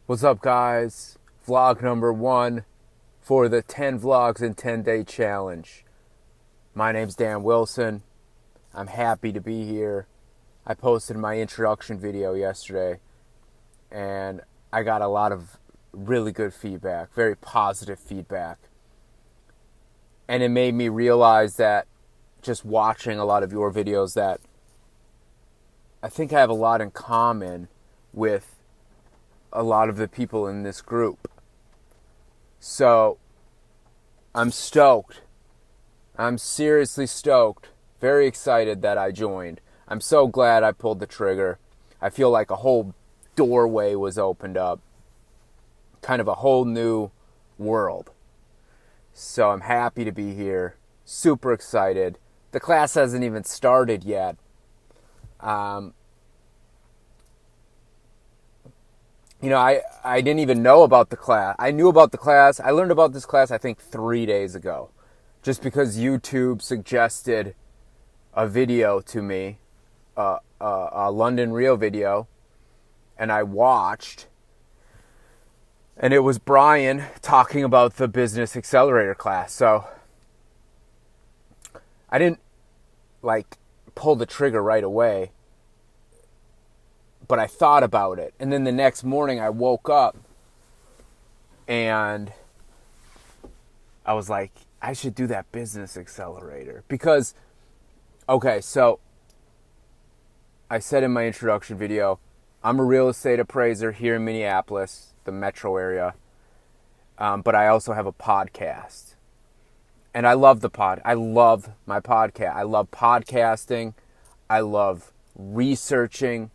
What's up, guys? Vlog number 1 for the 10 Vlogs in 10 Day Challenge. My name's Dan Wilson. I'm happy to be here. I posted my introduction video yesterday, and I got a lot of really good feedback, very positive feedback. And it made me realize that just watching a lot of your videos that I think I have a lot in common with a lot of the people in this group. So I'm stoked. I'm seriously stoked. Very excited that I joined. I'm so glad I pulled the trigger. I feel like a whole doorway was opened up. Kind of a whole new world. So I'm happy to be here. Super excited. The class hasn't even started yet. I didn't even know about the class. I knew about the class. I learned about this class, I think, 3 days ago. Just because YouTube suggested a video to me, a London Real video, and I watched. And it was Brian talking about the Business Accelerator class. So I didn't, pull the trigger right away. But I thought about it. And then the next morning I woke up and I was like, I should do that Business Accelerator. Because, okay, so I said in my introduction video, I'm a real estate appraiser here in Minneapolis, the metro area. But I also have a podcast. And I love I love my podcast. I love podcasting. I love researching.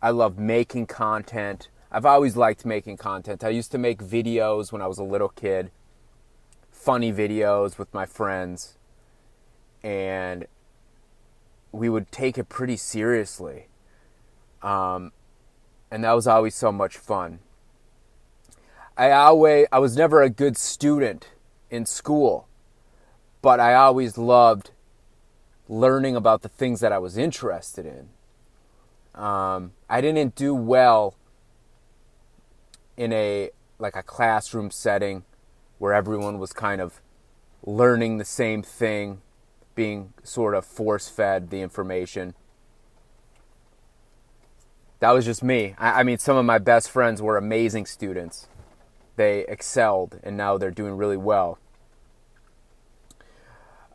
I love making content. I've always liked making content. I used to make videos when I was a little kid. Funny videos with my friends. And we would take it pretty seriously. And that was always so much fun. I was never a good student in school. But I always loved learning about the things that I was interested in. I didn't do well in a classroom setting where everyone was kind of learning the same thing, being sort of force-fed the information. That was just me. I mean, some of my best friends were amazing students. They excelled, and now they're doing really well.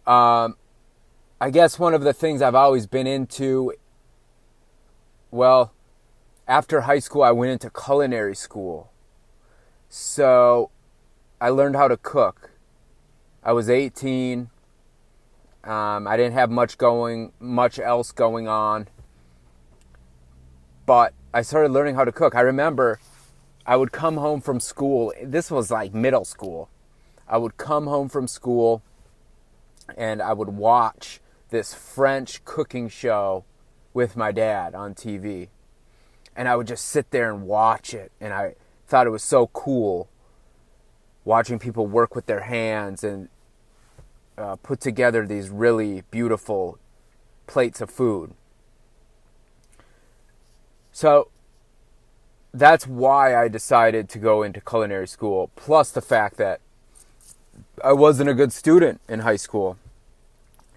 I guess one of the things I've always been into, well, after high school, I went into culinary school. So I learned how to cook. I was 18. I didn't have much else going on. But I started learning how to cook. I remember I would come home from school. This was like middle school. I would come home from school and I would watch this French cooking show with my dad on TV. And I would just sit there and watch it. And I thought it was so cool watching people work with their hands and put together these really beautiful plates of food. So that's why I decided to go into culinary school, plus the fact that I wasn't a good student in high school.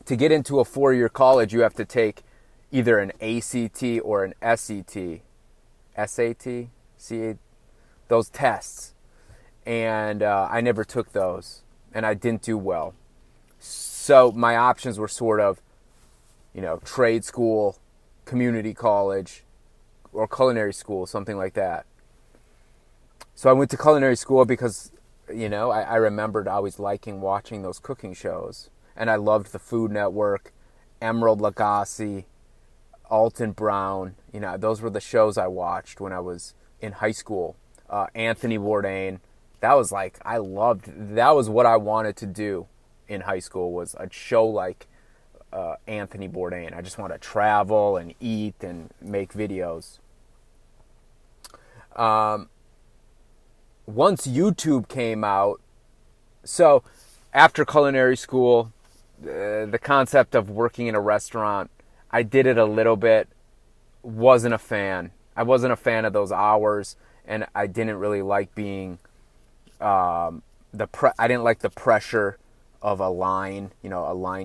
To get into a 4-year college, you have to take either an ACT or an SAT, those tests. And I never took those, and I didn't do well. So my options were sort of, trade school, community college, or culinary school, something like that. So I went to culinary school because, I remembered always liking watching those cooking shows. And I loved the Food Network, Emerald Lagasse, Alton Brown. Those were the shows I watched when I was in high school. Anthony Bourdain. That was that was what I wanted to do in high school, was a show like Anthony Bourdain. I just want to travel and eat and make videos. Once YouTube came out, so after culinary school, the concept of working in a restaurant, I did it a little bit, wasn't a fan. I wasn't a fan of those hours, and I didn't really like being I didn't like the pressure of a line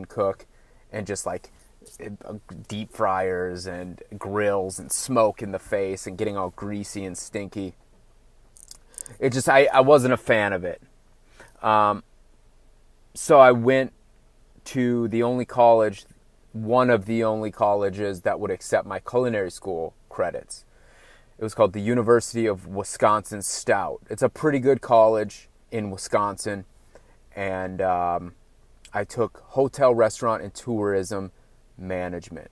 cook, and just like deep fryers and grills and smoke in the face and getting all greasy and stinky. It just, I wasn't a fan of it. So I went to one of the only colleges that would accept my culinary school credits. It was called the University of Wisconsin Stout. It's a pretty good college in Wisconsin. And I took hotel, restaurant, and tourism management.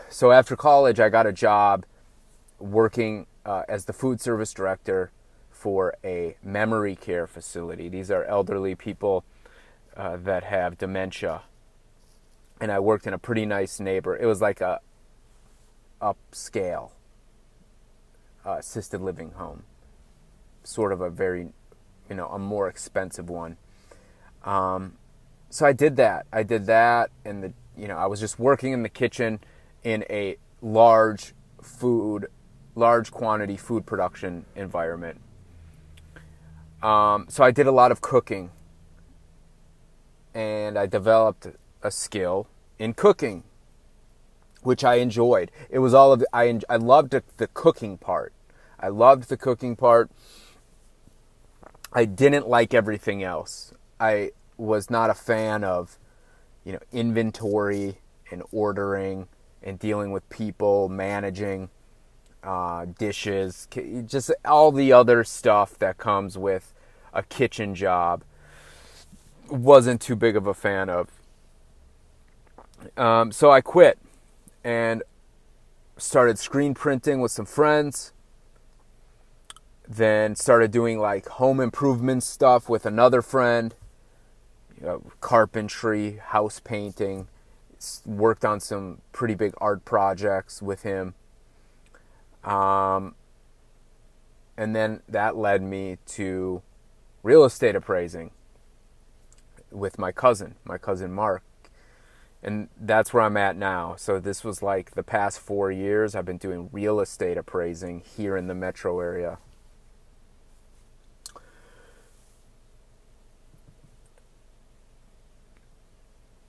So after college, I got a job working as the food service director for a memory care facility. These are elderly people that have dementia. And I worked in a pretty nice neighborhood. It was like a upscale assisted living home. Sort of a very, a more expensive one. So I did that. And I was just working in the kitchen in a large quantity food production environment. So I did a lot of cooking, and I developed a skill in cooking, which I enjoyed. It was I loved the cooking part. I didn't like everything else. I was not a fan of, inventory and ordering and dealing with people, managing dishes, just all the other stuff that comes with a kitchen job. Wasn't too big of a fan of. So I quit and started screen printing with some friends. Then started doing like home improvement stuff with another friend. Carpentry, house painting. Worked on some pretty big art projects with him. And then that led me to real estate appraising with my cousin Mark. And that's where I'm at now. So this was like the past 4 years I've been doing real estate appraising here in the metro area.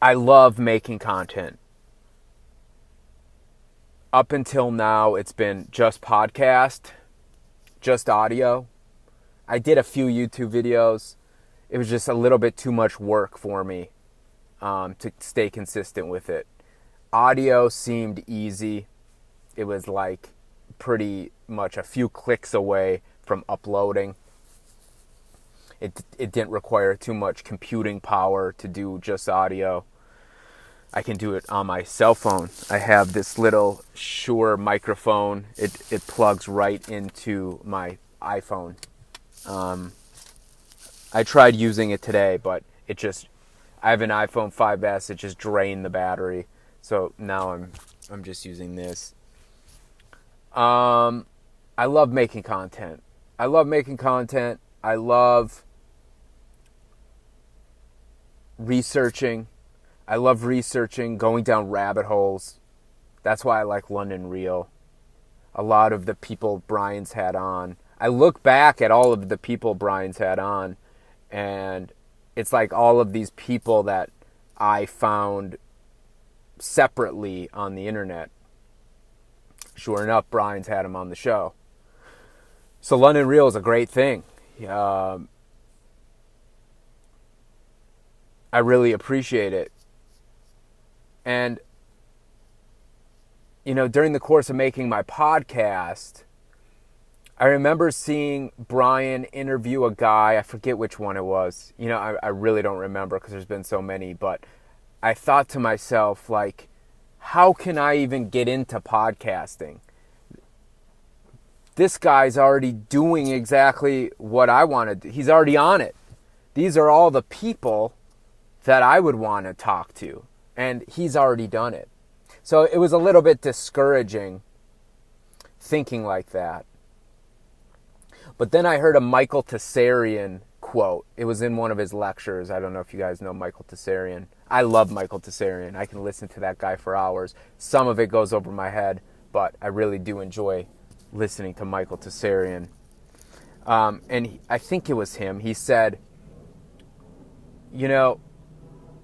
I love making content. Up until now, it's been just podcast, just audio. I did a few YouTube videos. It was just a little bit too much work for me to stay consistent with it. Audio seemed easy. It was like pretty much a few clicks away from uploading. It didn't require too much computing power to do just audio. I can do it on my cell phone. I have this little Shure microphone. It plugs right into my iPhone. I tried using it today, but I have an iPhone 5S. It just drained the battery. So now I'm just using this. I love making content. I love researching. I love researching, going down rabbit holes. That's why I like London Real. A lot of the people Brian's had on. I look back at all of the people Brian's had on, and it's like all of these people that I found separately on the internet. Sure enough, Brian's had him on the show. So London Real is a great thing. I really appreciate it. And, during the course of making my podcast, I remember seeing Brian interview a guy. I forget which one it was. I really don't remember because there's been so many. But I thought to myself, like, how can I even get into podcasting? This guy's already doing exactly what I wanted. He's already on it. These are all the people that I would want to talk to. And he's already done it. So it was a little bit discouraging thinking like that. But then I heard a Michael Tessarian quote. It was in one of his lectures. I don't know if you guys know Michael Tessarian. I love Michael Tessarian. I can listen to that guy for hours. Some of it goes over my head, but I really do enjoy listening to Michael Tessarian. I think it was him. He said,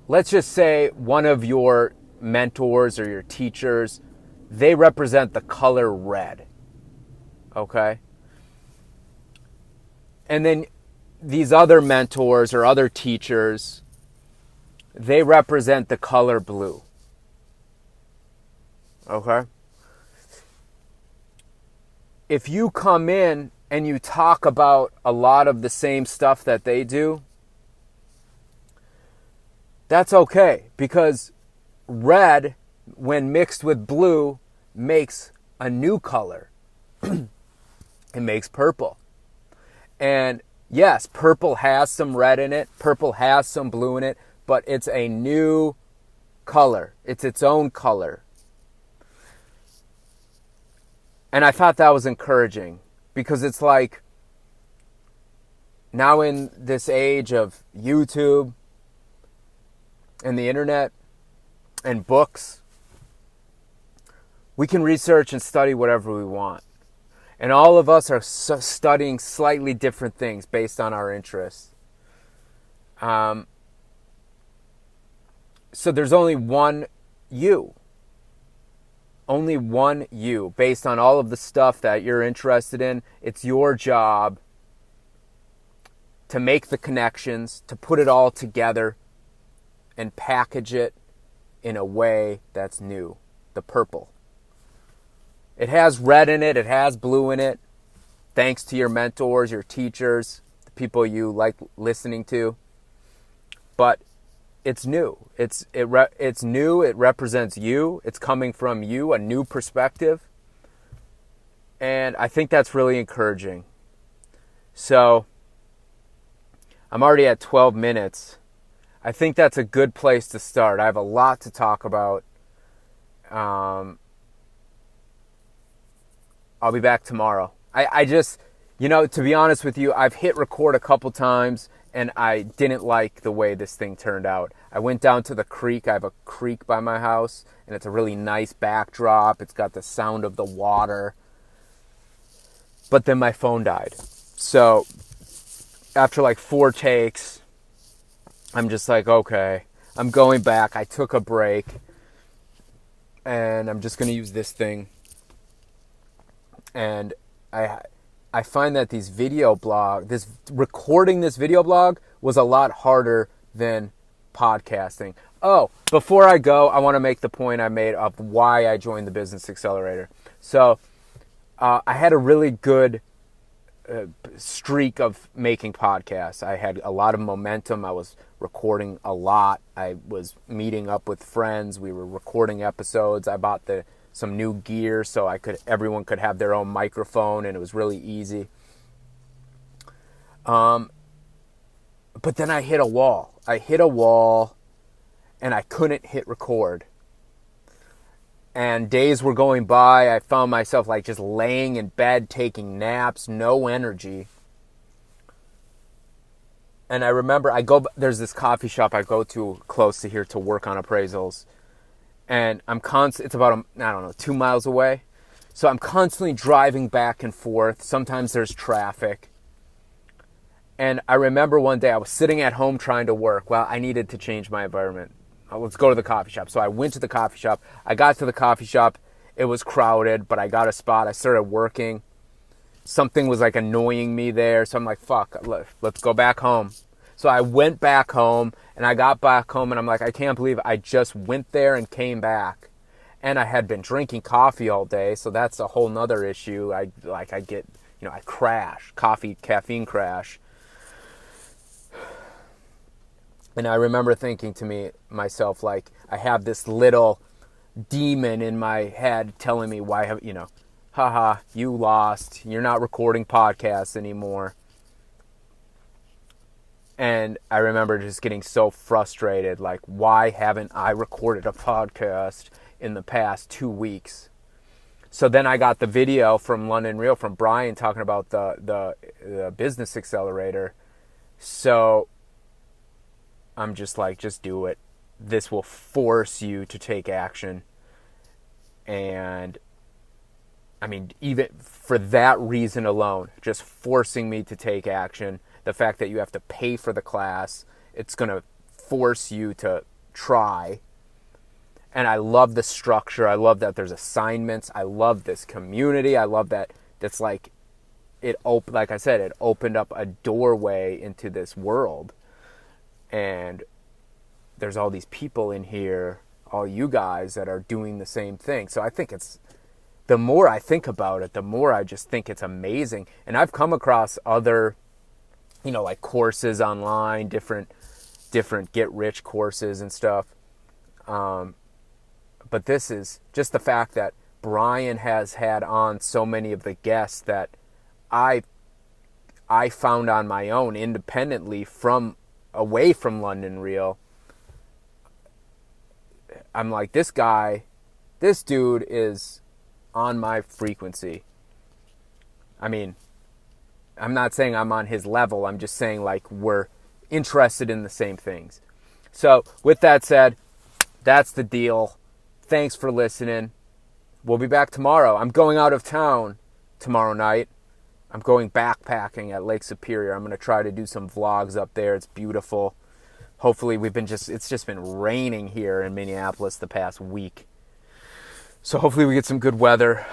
let's just say one of your mentors or your teachers, they represent the color red. Okay? And then these other mentors or other teachers, they represent the color blue. Okay? If you come in and you talk about a lot of the same stuff that they do, that's okay, because red, when mixed with blue, makes a new color. It makes purple. And yes, purple has some red in it, purple has some blue in it, but it's a new color. It's its own color. And I thought that was encouraging, because it's like, now in this age of YouTube and the internet and books, we can research and study whatever we want. And all of us are studying slightly different things based on our interests. So there's only one you. Only one you. Based on all of the stuff that you're interested in, it's your job to make the connections, to put it all together, and package it in a way that's new. The purple. It has red in it. It has blue in it. Thanks to your mentors, your teachers, the people you like listening to. But it's new. It's new. It represents you. It's coming from you, a new perspective. And I think that's really encouraging. So I'm already at 12 minutes. I think that's a good place to start. I have a lot to talk about. I'll be back tomorrow. I just, to be honest with you, I've hit record a couple times and I didn't like the way this thing turned out. I went down to the creek. I have a creek by my house and it's a really nice backdrop. It's got the sound of the water. But then my phone died. So after like 4 takes, I'm just like, okay, I'm going back. I took a break and I'm just going to use this thing. And I find that recording this video blog was a lot harder than podcasting. Oh, before I go, I want to make the point I made of why I joined the Business Accelerator. So I had a really good streak of making podcasts. I had a lot of momentum. I was recording a lot. I was meeting up with friends. We were recording episodes. I bought some new gear so everyone could have their own microphone, and it was really easy. But then I hit a wall. And I couldn't hit record. And days were going by. I found myself like just laying in bed, taking naps, no energy. And I remember there's this coffee shop I go to close to here to work on appraisals. And it's about, 2 miles away. So I'm constantly driving back and forth. Sometimes there's traffic. And I remember one day I was sitting at home trying to work. Well, I needed to change my environment. Let's go to the coffee shop. So I went to the coffee shop. I got to the coffee shop. It was crowded, but I got a spot. I started working. Something was like annoying me there. So I'm like, fuck, let's go back home. So I went back home, and I got back home, and I'm like, I can't believe I just went there and came back. And I had been drinking coffee all day, so that's a whole nother issue. I crash, caffeine crash. And I remember thinking to myself, like, I have this little demon in my head telling me haha, you lost. You're not recording podcasts anymore. And I remember just getting so frustrated, like, why haven't I recorded a podcast in the past 2 weeks? So then I got the video from London Real, from Brian, talking about the Business Accelerator. So I'm just like, just do it. This will force you to take action. And I mean, even for that reason alone, just forcing me to take action, the fact that you have to pay for the class, it's going to force you to try. And I love the structure. I love that there's assignments. I love this community. I love that it's like, like I said, it opened up a doorway into this world. And there's all these people in here, all you guys that are doing the same thing. So I think the more I think about it, the more I just think it's amazing. And I've come across other, like courses online, different get-rich courses and stuff. But this is just the fact that Brian has had on so many of the guests that I found on my own independently away from London Real. I'm like, this dude is on my frequency. I mean, I'm not saying I'm on his level. I'm just saying like we're interested in the same things. So with that said, that's the deal. Thanks for listening. We'll be back tomorrow. I'm going out of town tomorrow night. I'm going backpacking at Lake Superior. I'm going to try to do some vlogs up there. It's beautiful. Hopefully it's just been raining here in Minneapolis the past week. So hopefully we get some good weather.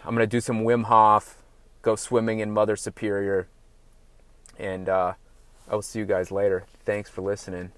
I'm going to do some Wim Hof, go swimming in Mother Superior. And I will see you guys later. Thanks for listening.